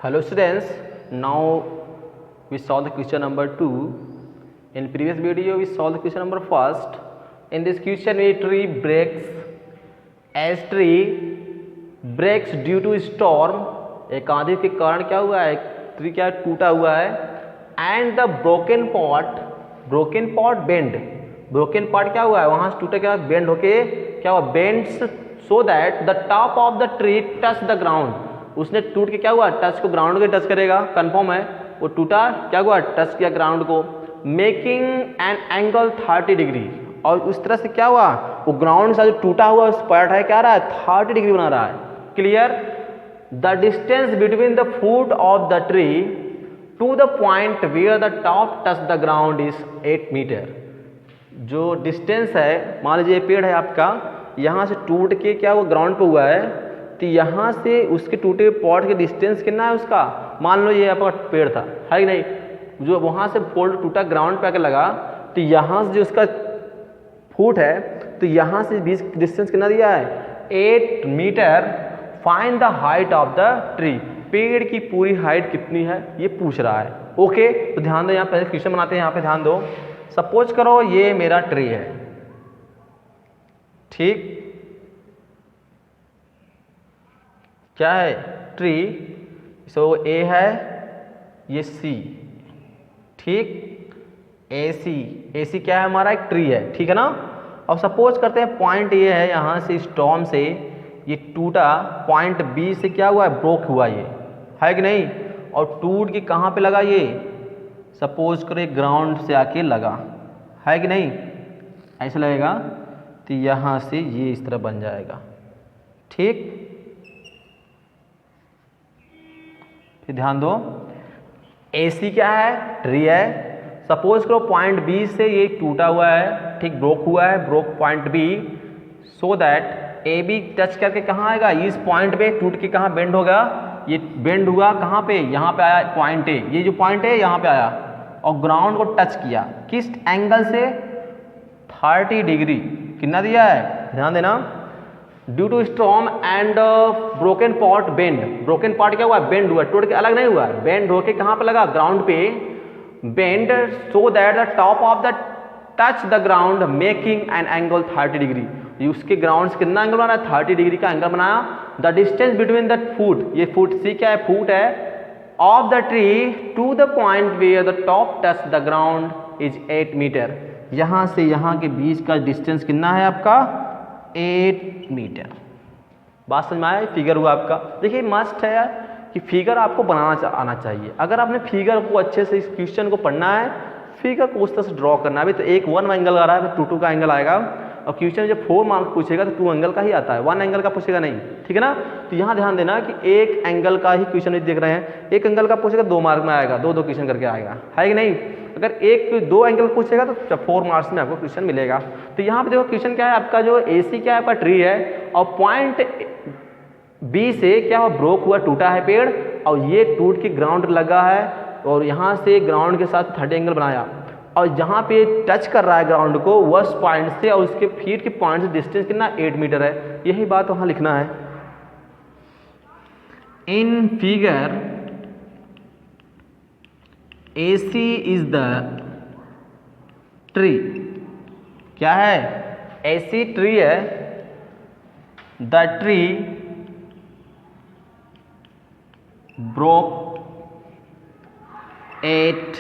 Hello students, now we solve the question number 2. In previous video we solved the question number 1. In this question a tree breaks due to storm. एक आंधी के कारण क्या हुआ है, tree क्या टूटा हुआ है. And the broken part bend, broken part क्या हुआ है वहां से टूटे, क्या बेंड होके क्या हुआ, bends so that the top of the tree touch the ground. उसने टूट के क्या हुआ, टच को ग्राउंड के टच करेगा, कंफर्म है. वो टूटा क्या हुआ, टच किया ग्राउंड को, मेकिंग एन एंगल 30 डिग्री. और उस तरह से क्या हुआ, वो ग्राउंड से जो टूटा हुआ उस पार्ट है क्या रहा है, 30 डिग्री बना रहा है. Clear. The distance between the foot of the tree to the point where the top touch the ground is 8 meter. जो डिस्टेंस है, मान लीजिए पेड़ है आपका, यहाँ से टूट के क्या वो ग्राउंड पे हुआ है, तो यहाँ से उसके टूटे हुए पॉट के डिस्टेंस कितना है उसका, मान लो ये आपका पेड़ था, है कि नहीं, जो वहाँ से पोल टूटा ग्राउंड पे आकर लगा, तो यहाँ से जो उसका फुट है, तो यहाँ से बीच डिस्टेंस कितना दिया है, 8 meter. Find the height of the tree. पेड़ की पूरी हाइट कितनी है ये पूछ रहा है. ओके, तो ध्यान दो, यहाँ पहले क्वेश्चन बनाते हैं, यहाँ पे ध्यान दो. सपोज करो ये मेरा ट्री है, ठीक, क्या है ट्री, सो ए है, ये सी, ठीक, ए सी क्या है हमारा, एक ट्री है, ठीक है ना. अब सपोज करते हैं पॉइंट ये है, यहाँ से स्टॉर्म से ये टूटा, पॉइंट बी से क्या हुआ है, ब्रोक हुआ, ये है कि नहीं, और टूट के कहाँ पे लगा, ये सपोज करो ग्राउंड से आके लगा, है कि नहीं, ऐसे लगेगा, तो यहाँ से ये इस तरह बन जाएगा, ठीक. फिर दैन दो, AC क्या है, ट्री है. सपोज करो पॉइंट बी से ये टूटा हुआ है, ठीक, ब्रोक हुआ है, broke point B, so that AB touch करके कहाँ आएगा, इस पॉइंट पे टूट के कहाँ बेंड होगा, ये बेंड हुआ कहाँ पे, यहाँ पे आया पॉइंट ए, ये जो पॉइंट है यहाँ पे आया और ग्राउंड को टच किया, किस एंगल से, 30 डिग्री. कितना दिया है, ध्यान देना. Due to storm and broken part bend. Broken part क्या हुआ, बेंड हुआ, टूट के अलग नहीं हुआ, बेंड होके कहाँ पे लगा, ग्राउंड पे, bend so that the top of the touch the ground making an angle 30 degree. उसके ग्राउंड से कितना एंगल बनाया, 30 डिग्री का एंगल बनाया. The distance between the foot, ये फुट सी क्या है, फुट है, of the tree to the point where the top touch the ground is 8 meter. यहाँ से यहाँ के बीच का डिस्टेंस कितना है आपका, 8 मीटर. बात समझ में आया, फिगर हुआ आपका. देखिए मस्ट है यार कि फिगर आपको बनाना आना चाहिए. अगर आपने फिगर को अच्छे से, इस क्वेश्चन को पढ़ना है, फिगर को उस तरह से ड्रॉ करना है. अभी तो एक 1 एंगल आ रहा है, 2 का एंगल आएगा, और क्वेश्चन जब 4 मार्क्स पूछेगा तो 2 एंगल का ही आता है, 1 एंगल का पूछेगा नहीं, ठीक है ना. तो यहाँ ध्यान देना कि एक एंगल का ही क्वेश्चन देख रहे हैं, एक एंगल का पूछेगा 2 मार्क में आएगा, 2 क्वेश्चन करके आएगा, है कि नहीं. अगर 1-2 एंगल पूछेगा तो 4 मार्क्स में आपको क्वेश्चन मिलेगा. तो यहाँ पे देखो क्वेश्चन क्या है आपका, जो AC क्या है आपका, ट्री है, और पॉइंट B से क्या हुआ, ब्रोक हुआ, टूटा है पेड़, और ये टूट के ग्राउंड लगा है, और यहाँ से ग्राउंड के साथ 30 एंगल बनाया, और जहाँ पे टच कर रहा है ग्राउंड को उस पॉइंट से और उसके फीट के पॉइंट से डिस्टेंस कितना, 8 मीटर है. यही बात वहाँ लिखना है. In figure AC is the tree. क्या है, AC ट्री है. The tree broke at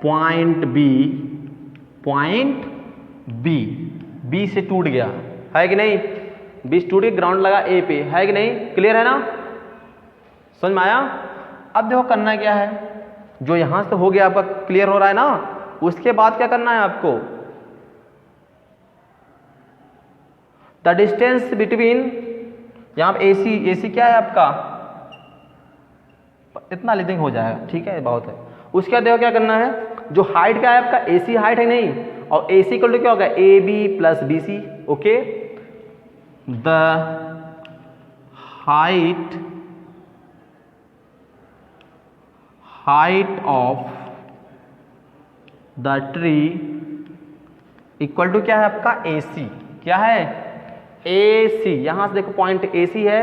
point B से टूट गया, है कि नहीं, बी से टूट के ग्राउंड लगा A पे, है कि नहीं. क्लियर है ना, समझ में आया. अब देखो करना क्या है, जो यहां से हो गया आपका, क्लियर हो रहा है ना, उसके बाद क्या करना है आपको, द डिस्टेंस बिटवीन, यहां पे AC क्या है आपका, इतना लिख देंगे हो जाएगा, ठीक है, बहुत है. उसके बाद देखो क्या करना है, जो हाइट क्या है आपका, AC हाइट है नहीं, और AC इक्वल टू क्या होगा, AB plus BC. Okay, the height of the tree equal to क्या है आपका, AC. क्या है, AC. यहां से देखो पॉइंट AC है.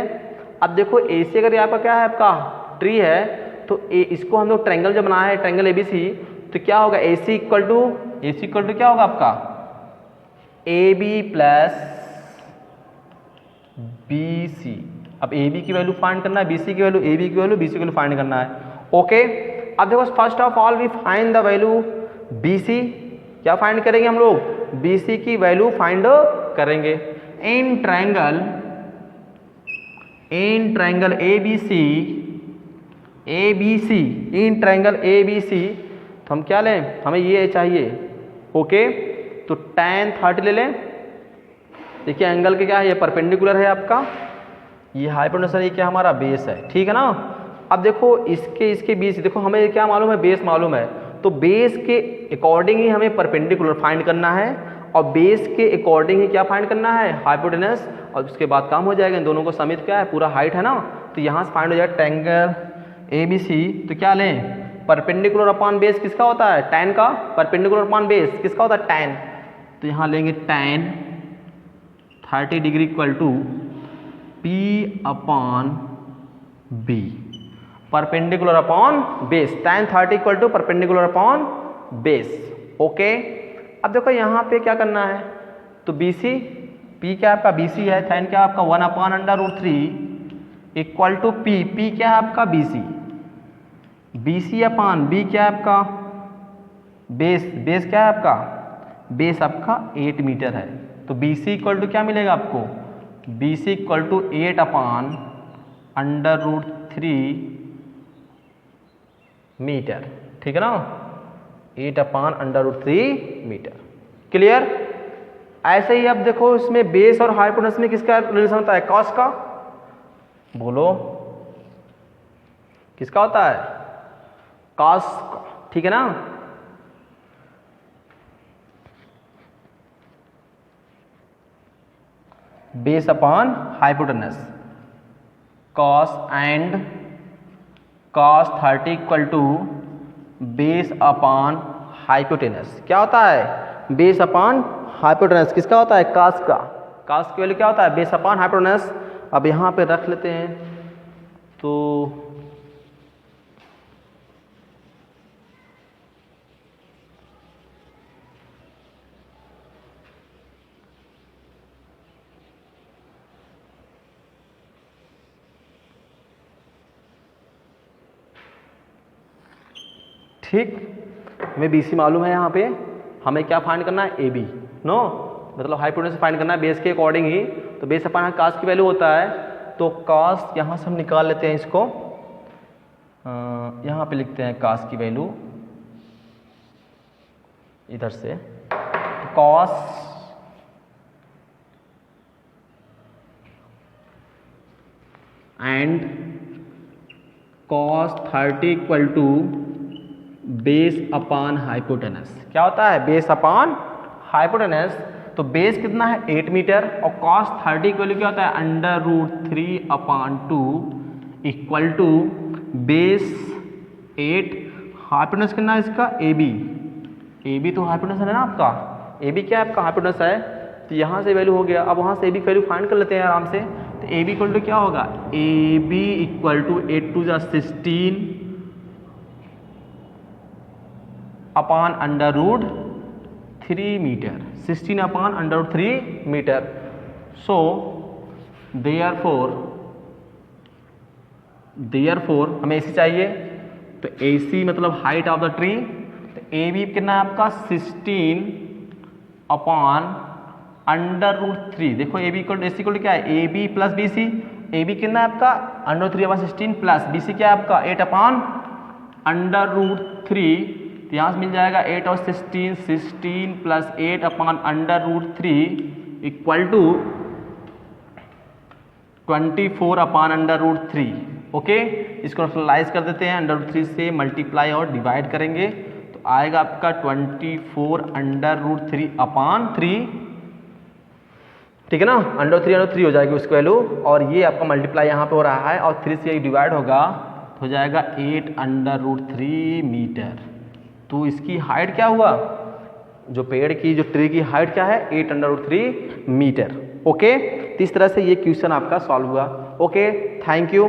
अब देखो AC अगर आपका क्या है आपका ट्री है, तो इसको हम लोग ट्रायंगल जो बनाया है ट्रायंगल ABC, तो क्या होगा AC इक्वल टू क्या होगा आपका AB प्लस BC। अब AB की वैल्यू फाइंड करना है, BC की वैल्यू, AB की वैल्यू, BC की वैल्यू फाइंड करना है। ओके, अब देखो first of all we find the value BC। क्या फाइंड करेंगे हम लोग? BC की वैल्यू फाइंड करेंगे। In triangle ABC, in triangle ABC, तो हम क्या लें, हमें ये चाहिए। ओके, तो tan 30 ले लें। देखिए एंगल के क्या है, ये परपेंडिकुलर है आपका, ये हाइपोटेन्यूस है, ये क्या हमारा बेस है, ठीक है ना। अब देखो इसके बीच, देखो हमें क्या मालूम है, बेस मालूम है, तो बेस के अकॉर्डिंग ही हमें परपेंडिकुलर फाइंड करना है और बेस के अकॉर्डिंग ही क्या फाइंड करना है, हाइपोटेन्यूस, और उसके बाद काम हो जाएगा। इन दोनों को समित क्या है, पूरा हाइट है ना, तो यहाँ से फाइंड हो जाएगा ट्रायंगल ABC। तो क्या लें, परपेंडिकुलर अपॉन बेस किसका होता है, tan का, परपेंडिकुलर अपॉन बेस किसका होता है, tan। तो यहाँ लेंगे tan 30 degree equal to P upon B, perpendicular upon base, tan 30 equal to perpendicular upon base. Okay, अब देखो यहाँ पे क्या करना है, तो BC, P क्या आपका BC है, tan क्या आपका 1 upon under root 3 equal to P क्या है आपका BC अपॉन B क्या है आपका बेस क्या है आपका, बेस आपका 8 मीटर है। तो BC इक्वल टू क्या मिलेगा आपको, BC equal to 8 upon under root 3 meter, ठीक है ना, 8 upon under root 3 meter. Clear. ऐसे ही अब देखो इसमें बेस और हाइपोटेन्यूस में किसका रिलेशन होता है, कॉस का, बोलो किसका होता है, कॉस का, ठीक है ना। Base upon hypotenuse, cos and cos 30 equal to base upon hypotenuse. क्या होता है, बेस अपॉन हाइपोटेन्यूस किसका होता है, cos का, cos की वैल्यू क्या होता है, बेस अपॉन हाइपोटेन्यूस। अब यहाँ पे रख लेते हैं, तो ठीक, हमें BC मालूम है, यहाँ पे हमें क्या फाइंड करना है, AB, नो मतलब हाइपोटेन्यूस फाइंड करना है बेस के अकॉर्डिंग ही। तो बेस अपॉन cos की वैल्यू होता है, तो cos यहाँ से हम निकाल लेते हैं इसको, यहाँ पे लिखते हैं cos की वैल्यू इधर से, तो cos and cos 30 equal to base upon hypotenuse. क्या होता है, बेस अपॉन हाइपोटेनस। तो बेस कितना है 8 मीटर और cos 30 की वैल्यू क्या होता है, under root 3 upon 2 equal to base 8, hypotenuse कितना है इसका AB तो हाइपोटेनस है ना आपका, AB क्या है आपका हाइपोटेनस है। तो यहाँ से वैल्यू हो गया, अब वहाँ से AB की वैल्यू फाइंड कर लेते हैं आराम से। तो AB इक्वल टू क्या होगा, AB equal to 8 to 16 upon under root 3 meter, 16 upon under root 3 meter. So therefore हमें AC चाहिए, तो AC मतलब हाइट ऑफ द ट्री। तो AB कितना है आपका 16 अपॉन अंडर रूट 3। देखो AB इक्वल AC इक्वल क्या है, AB प्लस BC। AB कितना है आपका अंडर 3 अपॉन 16 प्लस BC क्या है आपका 8 अपॉन अंडर रूट 3। तो यहाँ से मिल जाएगा 8 और 16 plus 8 upon under root 3 equal to 24 upon under root 3। Okay, इसको रैशनलाइज कर देते हैं, अंडर रूट 3 से मल्टीप्लाई और डिवाइड करेंगे तो आएगा आपका 24 अंडर रूट 3 अपॉन 3, ठीक है ना, अंडर 3 हो जाएगी उसकी वैल्यू, और ये आपका मल्टीप्लाई यहाँ पे हो रहा है और 3 से ये डिवाइड होगा तो हो जाएगा 8 अंडर रूट 3 मीटर। तो इसकी हाइट क्या हुआ, जो पेड़ की जो ट्री की हाइट क्या है 8 अंडर रूट 3 मीटर। ओके, तो इस तरह से ये क्वेश्चन आपका सॉल्व हुआ। Okay, thank you.